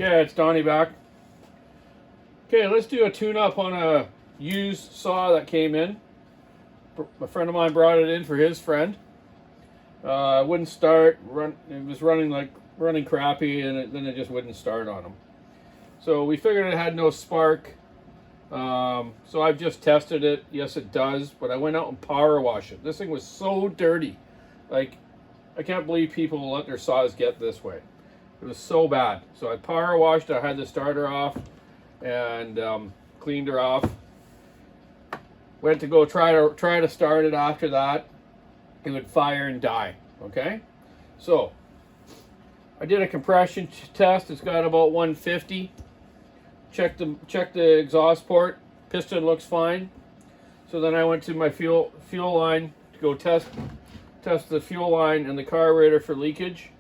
Okay, it's Donny back. Okay, let's do a tune-up on a used saw that came in. A friend of mine brought it in for his friend. It wouldn't start. It was running crappy, and then it just wouldn't start on him. So we figured it had no spark. So I've just tested it. Yes, it does. But I went out and power washed it. This thing was so dirty. Like, I can't believe people let their saws get this way. It was so bad. So I power washed. I had the starter off and cleaned her off. Went to go try to start it after that. It would fire and die. Okay, so I did a compression test. It's got about 150. Check the exhaust port. Piston looks fine. So then I went to my fuel line to go test the fuel line and the carburetor for leakage.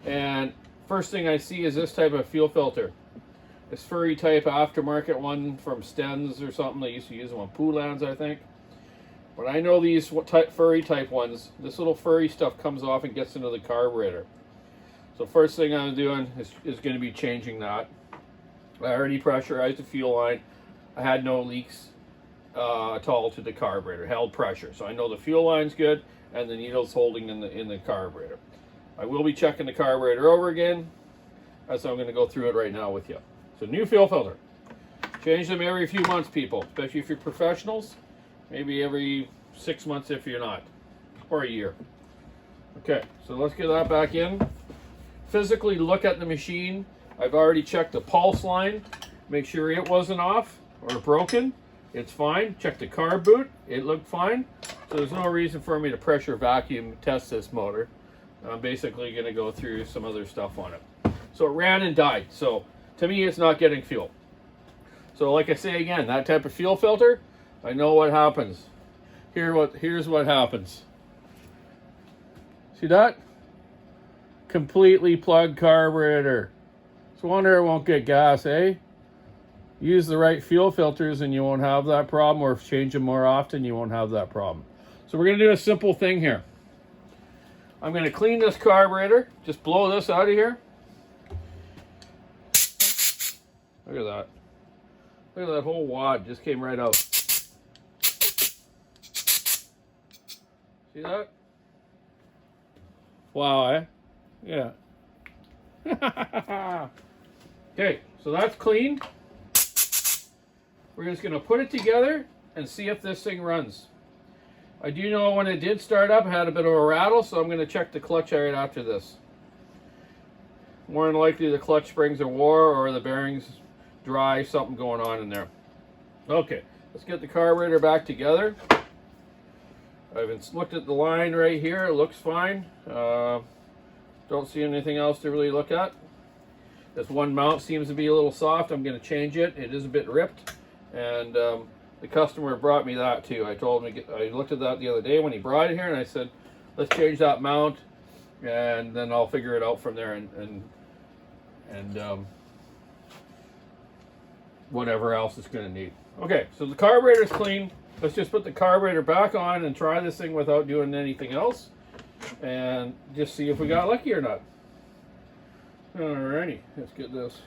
And first thing I see is this type of fuel filter. This furry type aftermarket one from Stens or something. They used to use them on Poolans, I think. But I know these furry type ones, this little furry stuff comes off and gets into the carburetor. So first thing I'm doing is going to be changing that. I already pressurized the fuel line. I had no leaks at all to the carburetor. Held pressure, so I know the fuel line's good and the needle's holding in the carburetor. I will be checking the carburetor over again, as I'm going to go through it right now with you. So new fuel filter. Change them every few months, people, especially if you're professionals. Maybe every 6 months if you're not, or a year. Okay, so let's get that back in. Physically look at the machine. I've already checked the pulse line, make sure it wasn't off or broken. It's fine. Check the carb boot, it looked fine. So there's no reason for me to pressure vacuum test this motor. I'm basically going to go through some other stuff on it. So it ran and died. So to me, it's not getting fuel. So like I say again, that type of fuel filter, I know what happens. Here's what happens. See that? Completely plugged carburetor. It's a wonder it won't get gas, eh? Use the right fuel filters and you won't have that problem, or if you change them more often, you won't have that problem. So we're going to do a simple thing here. I'm going to clean this carburetor. Just blow this out of here. Look at that. Look at that whole wad just came right out. See that? Wow, eh? Yeah. Okay, so that's clean. We're just going to put it together and see if this thing runs. I do know when it did start up, it had a bit of a rattle, so I'm going to check the clutch right after this. More than likely the clutch springs are wore or the bearings dry, something going on in there. Okay, let's get the carburetor back together. I've looked at the line right here, it looks fine. Don't see anything else to really look at. This one mount seems to be a little soft. I'm going to change it. It is a bit ripped, and the customer brought me that too. I told him I looked at that the other day when he brought it here, and I said, let's change that mount, and then I'll figure it out from there, and whatever else it's going to need. Okay, so the carburetor's clean. Let's just put the carburetor back on and try this thing without doing anything else, and just see if we got lucky or not. Alrighty, let's get this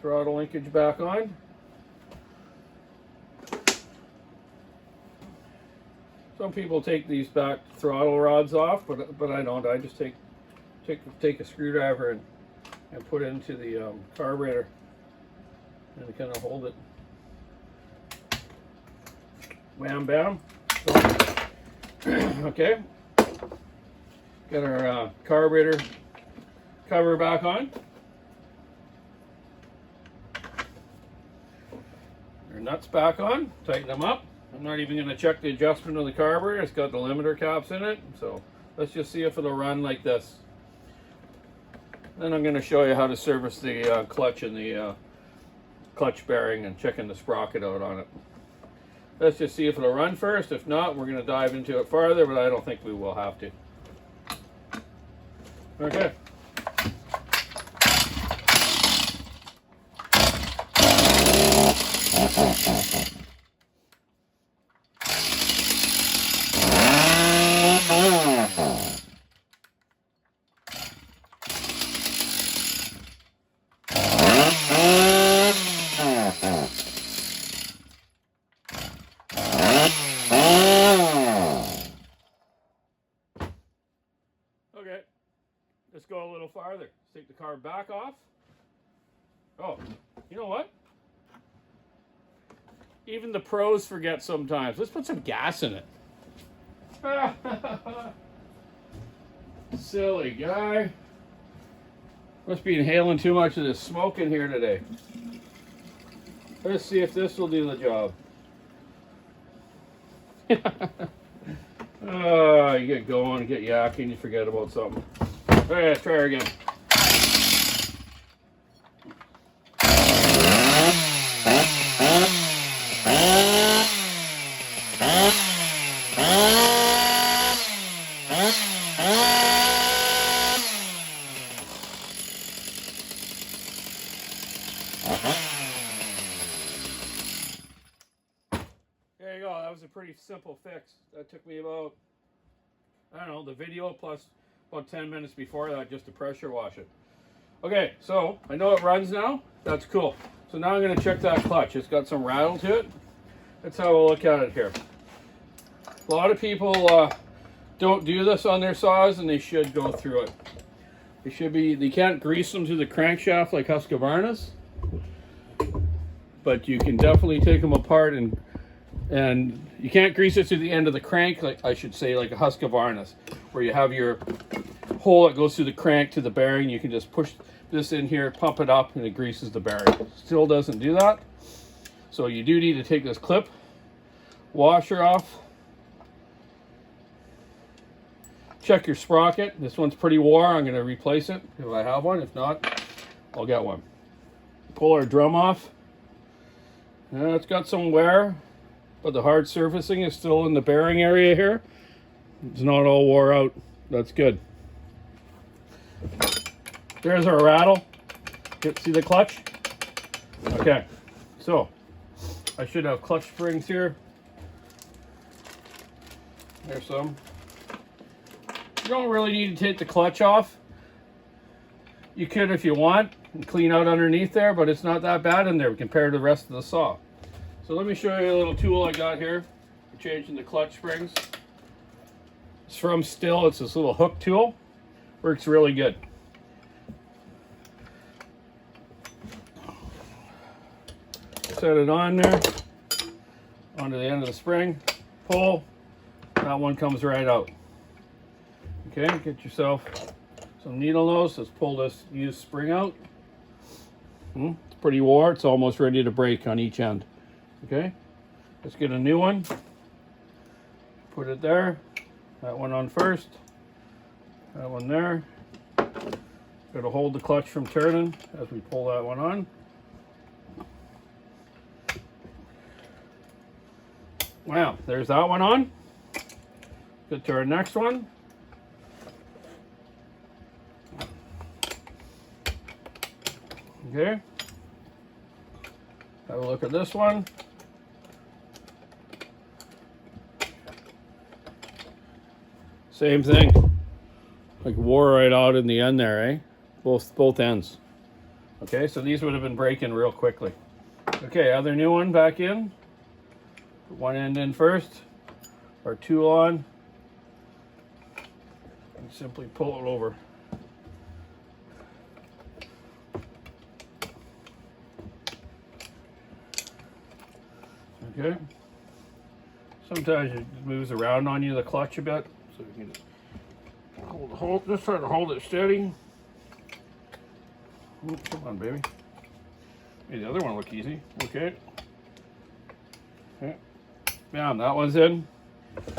throttle linkage back on. Some people take these back throttle rods off, but I don't. I just take a screwdriver and put it into the carburetor and kind of hold it. Wham bam. Okay. Get our carburetor cover back on. Our nuts back on. Tighten them up. I'm not even going to check the adjustment of the carburetor. It's got the limiter caps in it. So let's just see if it'll run like this. Then I'm going to show you how to service the clutch and the clutch bearing and checking the sprocket out on it. Let's just see if it'll run first. If not, we're going to dive into it farther, but I don't think we will have to. Okay. let's go a little farther. Let's take the car back off. Oh, you know what? Even the pros forget sometimes. Let's put some gas in it. Silly guy. Must be inhaling too much of this smoke in here today. Let's see if this will do the job. Oh, you get going, get yakking, you forget about something. Alright, let's try her again. There you go. That was a pretty simple fix. That took me about, I don't know, the video plus about 10 minutes before that just to pressure wash it. Okay, so I know it runs now. That's cool. So now I'm going to check that clutch. It's got some rattle to it. That's how we'll look at it here. A lot of people don't do this on their saws, and they should go through it. They can't grease them to the crankshaft like Husqvarna's, but you can definitely take them apart, and you can't grease it to the end of the crank, like I should say, like a Husqvarna's, where you have your hole that goes through the crank to the bearing. You can just push this in here, pump it up, and it greases the bearing. Still doesn't do that. So you do need to take this clip washer off. Check your sprocket. This one's pretty wore. I'm going to replace it if I have one. If not, I'll get one. Pull our drum off. It's got some wear, but the hard surfacing is still in the bearing area here. It's not all wore out. That's good. There's our rattle. See the clutch? Okay, so I should have clutch springs here. There's some. You don't really need to take the clutch off. You could if you want and clean out underneath there, but it's not that bad in there compared to the rest of the saw. So let me show you a little tool I got here for changing the clutch springs. It's from Stihl. It's this little hook tool. Works really good. Set it on there, onto the end of the spring, pull, that one comes right out. Okay, get yourself some needle nose. Let's pull this used spring out. It's pretty wore. It's almost ready to break on each end. Okay, let's get a new one. Put it there. That one on first. That one there. Got to hold the clutch from turning as we pull that one on. Wow, there's that one on. Get to our next one. Okay. Have a look at this one. Same thing. Like wore right out in the end there, eh? Both ends. Okay, so these would have been breaking real quickly. Okay, other new one back in. Put one end in first. Our tool on. And simply pull it over. Okay. Sometimes it moves around on you, the clutch a bit, so you can just try to hold it steady. Ooh, come on, baby. Hey, the other one look easy. Okay. Okay. Bam, that one's in.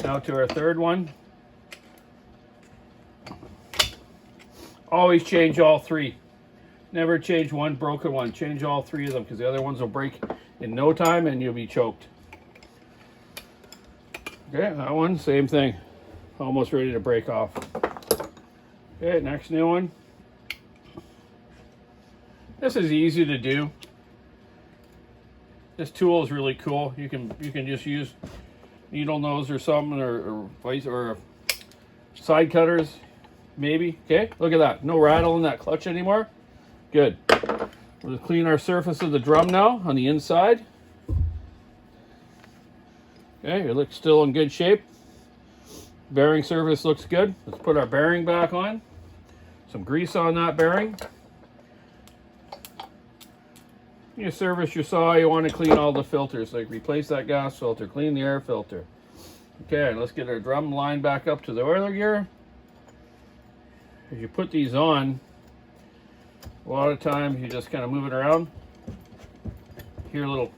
Now to our third one. Always change all three. Never change one broken one. Change all three of them, because the other ones will break in no time and you'll be choked. Okay, that one, same thing. Almost ready to break off. Okay, next new one. This is easy to do. This tool is really cool. You can just use needle nose or something, or side cutters, maybe. Okay, look at that. No rattle in that clutch anymore. Good. We'll clean our surface of the drum now on the inside. Okay, it looks still in good shape. Bearing surface looks good. Let's put our bearing back on. some grease on that bearing. You service your saw, you want to clean all the filters, like replace that gas filter, clean the air filter. Okay, let's get our drum lined back up to the oiler gear. If you put these on, a lot of times you just kind of move it around. Hear a little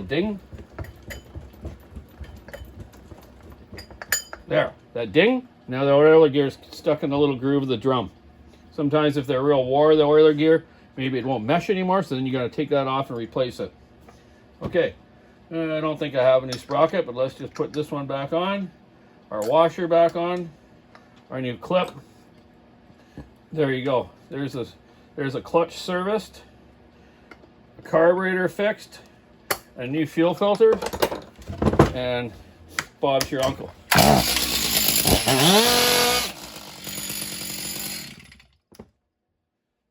ding. There, that ding. Now the oiler gear is stuck in the little groove of the drum. Sometimes if they're real wore, the oiler gear, maybe it won't mesh anymore, so then you got to take that off and replace it. Okay, I don't think I have any sprocket, but let's just put this one back on. Our washer back on. Our new clip. There you go. There's a clutch serviced, a carburetor fixed, a new fuel filter, and Bob's your uncle.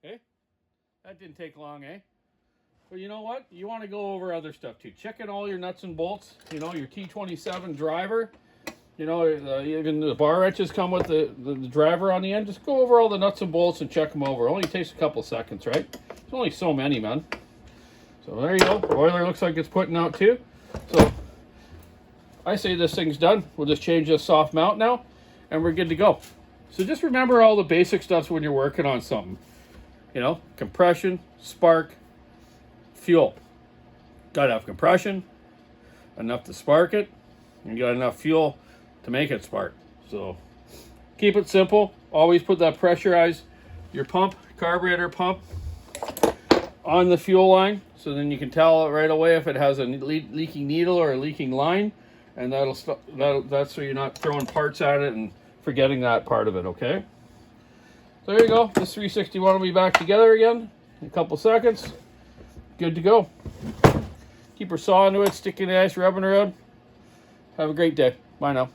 Okay, that didn't take long, eh? But you know what? You want to go over other stuff too. Check in all your nuts and bolts. You know, your T27 driver. You know, even the bar wrenches come with the driver on the end. Just go over all the nuts and bolts and check them over. It only takes a couple seconds, right? There's only so many, man. So there you go. The oiler looks like it's putting out too. So I say this thing's done. We'll just change this soft mount now, and we're good to go. So just remember all the basic stuff when you're working on something. You know, compression, spark, fuel. Got to have compression, enough to spark it, and you got enough fuel to make it spark. So keep it simple. Always put that pressurize your pump, carburetor pump, on the fuel line, so then you can tell right away if it has a leaking needle or a leaking line, and that's so you're not throwing parts at it and forgetting that part of it. Okay, so there you go. This 361 will be back together again in a couple seconds. Good to go. Keep her saw into it, sticking the ice, rubbing around. Have a great day. Bye now.